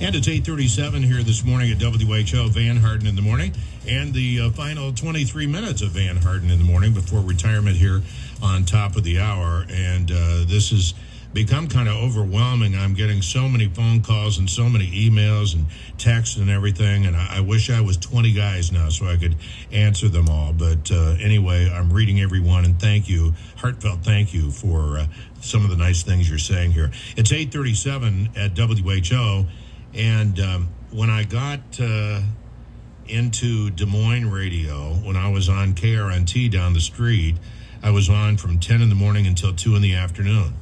And it's 8:37 here this morning at WHO, Van Harden in the morning, and the final 23 minutes of Van Harden in the morning before retirement here on top of the hour. And this has become kind of overwhelming. I'm getting so many phone calls and so many emails and texts and everything, and I wish I was 20 guys now so I could answer them all. But anyway, I'm reading every one, and thank you, heartfelt thank you for some of the nice things you're saying here. It's 8:37 at WHO. And when I got into Des Moines radio, when I was on KRNT down the street, I was on from 10 in the morning until 2 in the afternoon.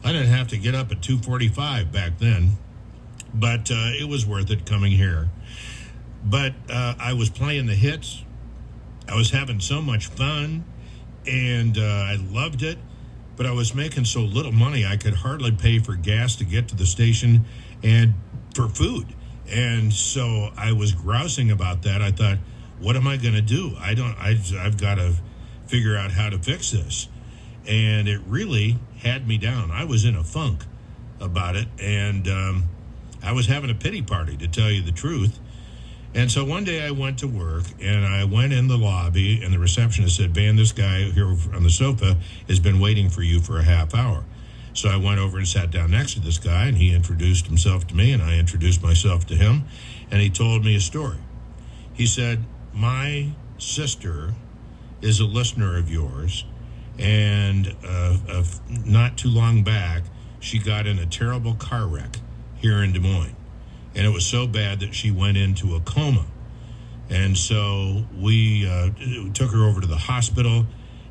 I didn't have to get up at 2:45 back then, but it was worth it coming here. But I was playing the hits. I was having so much fun, and I loved it. But I was making so little money, I could hardly pay for gas to get to the station and for food. And so I was grousing about that. I thought, what am I going to do? I've got to figure out how to fix this. And it really had me down. I was in a funk about it, and I was having a pity party, to tell you the truth. And so one day I went to work, and I went in the lobby, and the receptionist said, Van, this guy here on the sofa has been waiting for you for a half hour. So I went over and sat down next to this guy, and he introduced himself to me, and I introduced myself to him, and he told me a story. He said, my sister is a listener of yours, and not too long back, she got in a terrible car wreck here in Des Moines, and it was so bad that she went into a coma. And so we took her over to the hospital,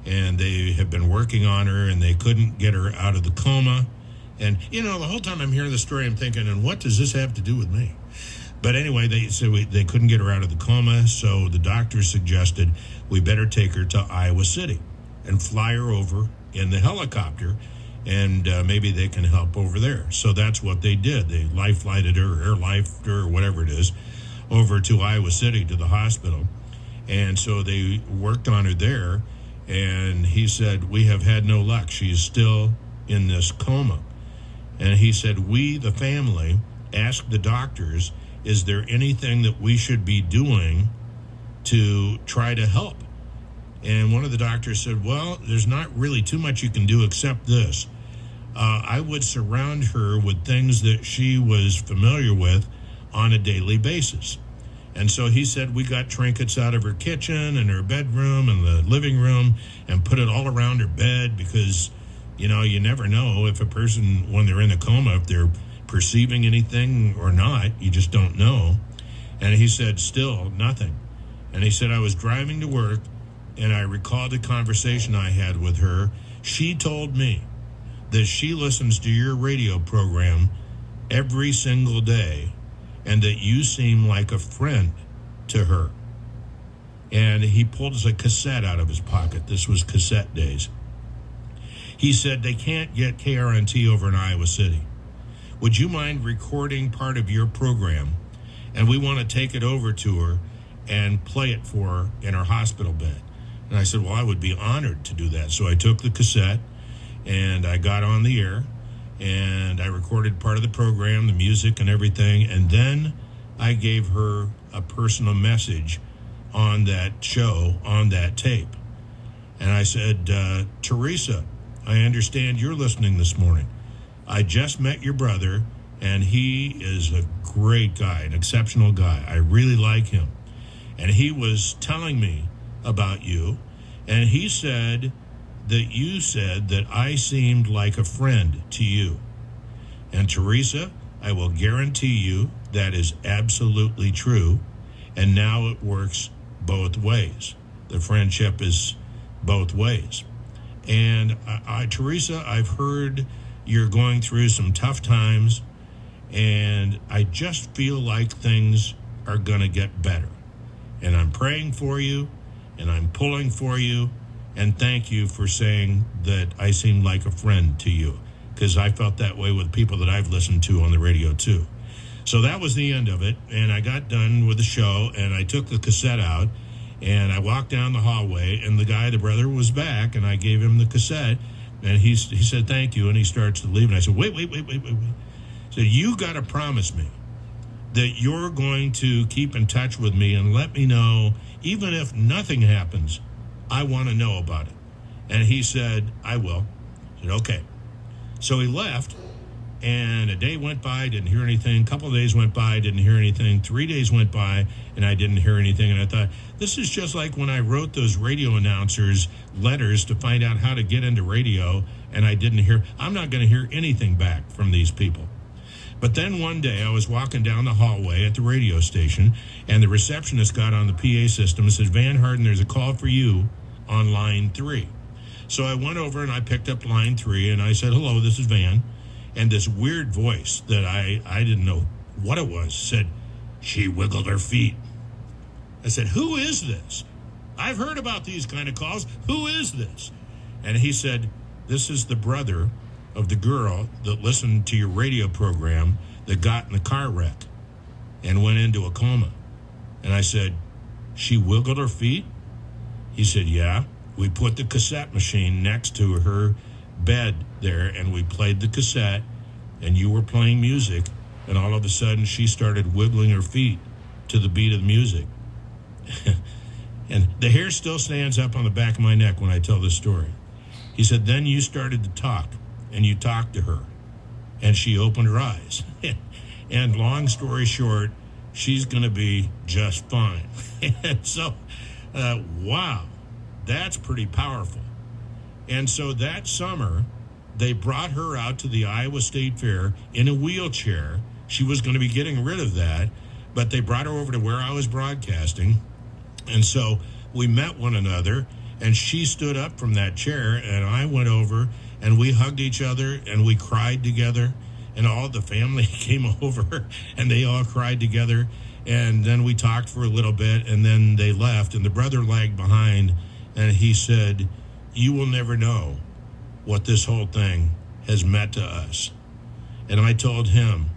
and they have been working on her, and they couldn't get her out of the coma. And, you know, the whole time I'm hearing the story, I'm thinking, and what does this have to do with me? But anyway, they said they couldn't get her out of the coma, so the doctor suggested we better take her to Iowa City and fly her over in the helicopter, and maybe they can help over there. So that's what they did. They life-flighted her, air-lifted her, or whatever it is, over to Iowa City to the hospital. And so they worked on her there. And he said, we have had no luck. She's still in this coma. And he said, we, the family, asked the doctors, is there anything that we should be doing to try to help? And one of the doctors said, well, there's not really too much you can do except this. I would surround her with things that she was familiar with on a daily basis. And so he said we got trinkets out of her kitchen and her bedroom and the living room and put it all around her bed because, you know, you never know if a person, when they're in a coma, if they're perceiving anything or not. You just don't know. And he said, still nothing. And he said, I was driving to work and I recalled a conversation I had with her. She told me that she listens to your radio program every single day, and that you seem like a friend to her. And he pulled a cassette out of his pocket. This was cassette days. He said, they can't get KRNT over in Iowa City. Would you mind recording part of your program? And we want to take it over to her and play it for her in her hospital bed. And I said, well, I would be honored to do that. So I took the cassette and I got on the air, and I recorded part of the program, the music and everything, and then I gave her a personal message on that show, on that tape. And I said, Teresa, I understand you're listening this morning. I just met your brother, and he is a great guy, an exceptional guy. I really like him. And he was telling me about you, and he said that you said that I seemed like a friend to you. And Teresa, I will guarantee you that is absolutely true. And now it works both ways. The friendship is both ways. And Teresa, I've heard you're going through some tough times, and I just feel like things are going to get better. And I'm praying for you, and I'm pulling for you. And thank you for saying that I seem like a friend to you, because I felt that way with people that I've listened to on the radio too. So that was the end of it, and I got done with the show, and I took the cassette out, and I walked down the hallway, and the brother was back, and I gave him the cassette, and he said thank you, and he starts to leave, and I said, wait. He said, you got to promise me that you're going to keep in touch with me and let me know, even if nothing happens, I want to know about it. And he said, I will. I said, okay. So he left, and a day went by, didn't hear anything. A couple of days went by, didn't hear anything. 3 days went by, and I didn't hear anything. And I thought, this is just like when I wrote those radio announcers letters to find out how to get into radio, and I didn't hear. I'm not going to hear anything back from these people. But then one day I was walking down the hallway at the radio station, and the receptionist got on the PA system and said, Van Harden, there's a call for you on line 3. So I went over and I picked up line 3, and I said, hello, this is Van. And this weird voice that I didn't know what it was said, she wiggled her feet. I said, who is this? I've heard about these kind of calls. Who is this? And he said, this is the brother of the girl that listened to your radio program that got in the car wreck and went into a coma. And I said, she wiggled her feet? He said, yeah. We put the cassette machine next to her bed there, and we played the cassette, and you were playing music, and all of a sudden she started wiggling her feet to the beat of the music. And the hair still stands up on the back of my neck when I tell this story. He said, then you started to talk, and you talked to her, and she opened her eyes. And long story short, she's going to be just fine. And so, wow, that's pretty powerful. And so that summer, they brought her out to the Iowa State Fair in a wheelchair. She was going to be getting rid of that, but they brought her over to where I was broadcasting. And so we met one another, and she stood up from that chair, and I went over, and we hugged each other, and we cried together, and all the family came over, and they all cried together. And then we talked for a little bit, and then they left, and the brother lagged behind, and he said, you will never know what this whole thing has meant to us. And I told him,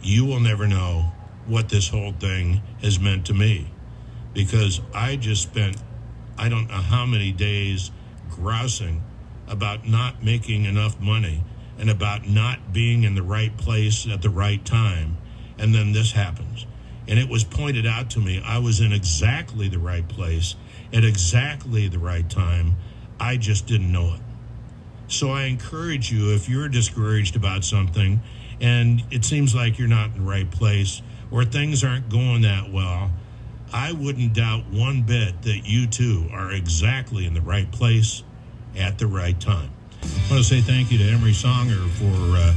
you will never know what this whole thing has meant to me, because I just spent, I don't know how many days grousing about not making enough money and about not being in the right place at the right time. And then this happens. And it was pointed out to me I was in exactly the right place at exactly the right time. I just didn't know it. So I encourage you, if you're discouraged about something and it seems like you're not in the right place or things aren't going that well, I wouldn't doubt one bit that you too are exactly in the right place at the right time. I want to say thank you to Emery Songer for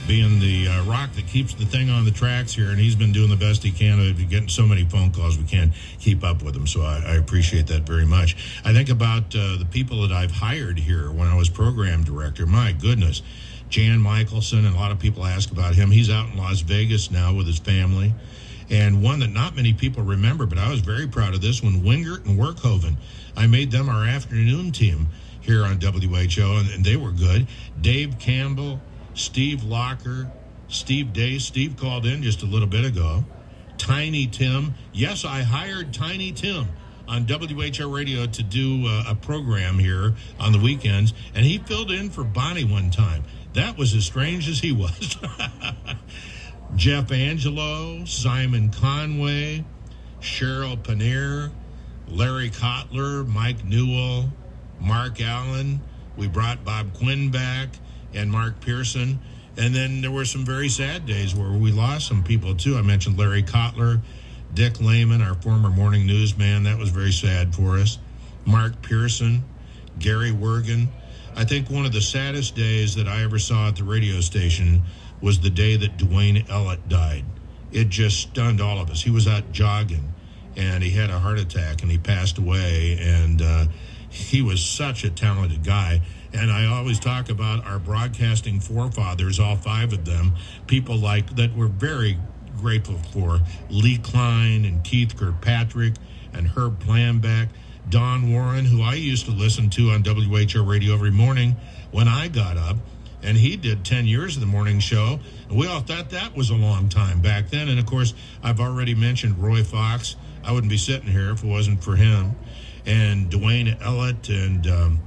being the rock that keeps the thing on the tracks here, and he's been doing the best he can. We're getting so many phone calls, we can't keep up with them, so I appreciate that very much. I think about the people that I've hired here when I was program director. My goodness, Jan Michelson, and a lot of people ask about him. He's out in Las Vegas now with his family. And one that not many people remember, but I was very proud of this one, Wingert and Workhoven. I made them our afternoon team here on WHO, and they were good. Dave Campbell, Steve Locker, Steve Day. Steve called in just a little bit ago. Tiny Tim. Yes, I hired Tiny Tim on WHO Radio to do a program here on the weekends, and he filled in for Bonnie one time. That was as strange as he was. Jeff Angelo, Simon Conway, Cheryl Paneer, Larry Kotler, Mike Newell, Mark Allen. We brought Bob Quinn back and Mark Pearson. And then there were some very sad days where we lost some people too. I mentioned Larry Kotler, Dick Lehman, our former morning newsman. That was very sad for us. Mark Pearson, Gary Wergen. I think one of the saddest days that I ever saw at the radio station was the day that Dwayne Ellett died. It just stunned all of us. He was out jogging, and he had a heart attack, and he passed away, and he was such a talented guy. And I always talk about our broadcasting forefathers, all five of them, people like that we're very grateful for. Lee Klein and Keith Kirkpatrick and Herb Planbeck, Don Warren, who I used to listen to on WHO Radio every morning when I got up. And he did 10 years of the morning show. And we all thought that was a long time back then. And, of course, I've already mentioned Roy Fox. I wouldn't be sitting here if it wasn't for him. And Dwayne Ellett. And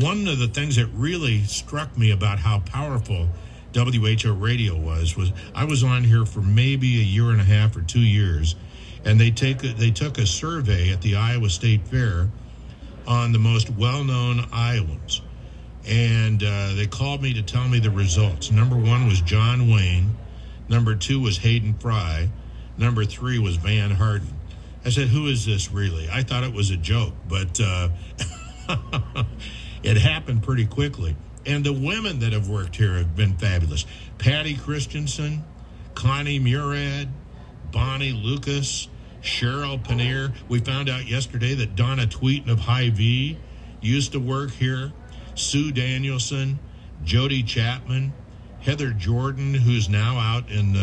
one of the things that really struck me about how powerful WHO radio was I was on here for maybe a year and a half or 2 years, and they took a survey at the Iowa State Fair on the most well-known Iowans, and they called me to tell me the results. Number 1 was John Wayne, number 2 was Hayden Fry, number 3 was Van Harden. I said, who is this really? I thought it was a joke, but it happened pretty quickly. And the women that have worked here have been fabulous. Patty Christensen, Connie Murad, Bonnie Lucas, Cheryl Paneer. We found out yesterday that Donna Tweeton of Hy-Vee used to work here. Sue Danielson, Jody Chapman, Heather Jordan, who's now out in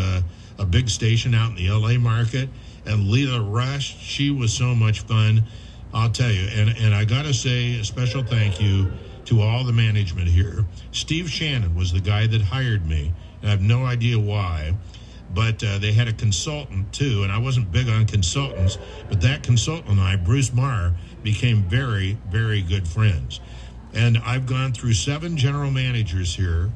a big station out in the LA market, and Leela Rush. She was so much fun, I'll tell you. And I got to say a special thank you to all the management here. Steve Shannon was the guy that hired me, and I have no idea why, but they had a consultant too, and I wasn't big on consultants, but that consultant and I, Bruce Marr, became very, very good friends. And I've gone through 7 general managers here.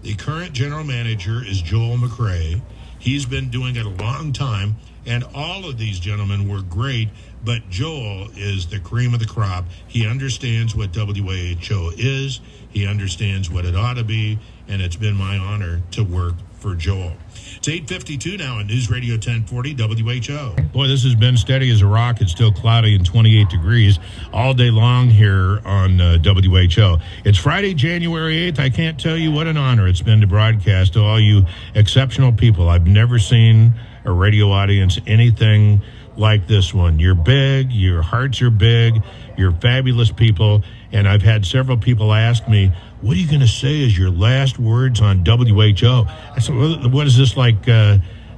The current general manager is Joel McRae. He's been doing it a long time, and all of these gentlemen were great, but Joel is the cream of the crop. He understands what WHO is. He understands what it ought to be, and it's been my honor to work for Joel. It's 8:52 now on News Radio 1040 WHO. Boy, this has been steady as a rock. It's still cloudy and 28 degrees all day long here on WHO. It's Friday, January 8th. I can't tell you what an honor it's been to broadcast to all you exceptional people. I've never seen a radio audience anything like this one. You're big, your hearts are big, you're fabulous people, and I've had several people ask me, what are you going to say as your last words on WHO? I said, what is this, like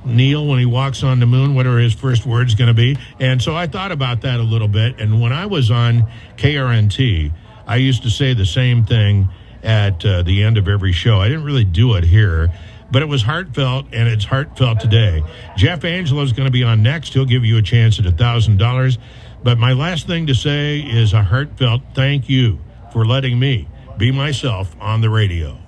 Neil when he walks on the moon? What are his first words going to be? And so I thought about that a little bit, and when I was on KRNT, I used to say the same thing at the end of every show. I didn't really do it here, but it was heartfelt, and it's heartfelt today. Jeff Angelo is going to be on next. He'll give you a chance at $1,000. But my last thing to say is a heartfelt thank you for letting me be myself on the radio.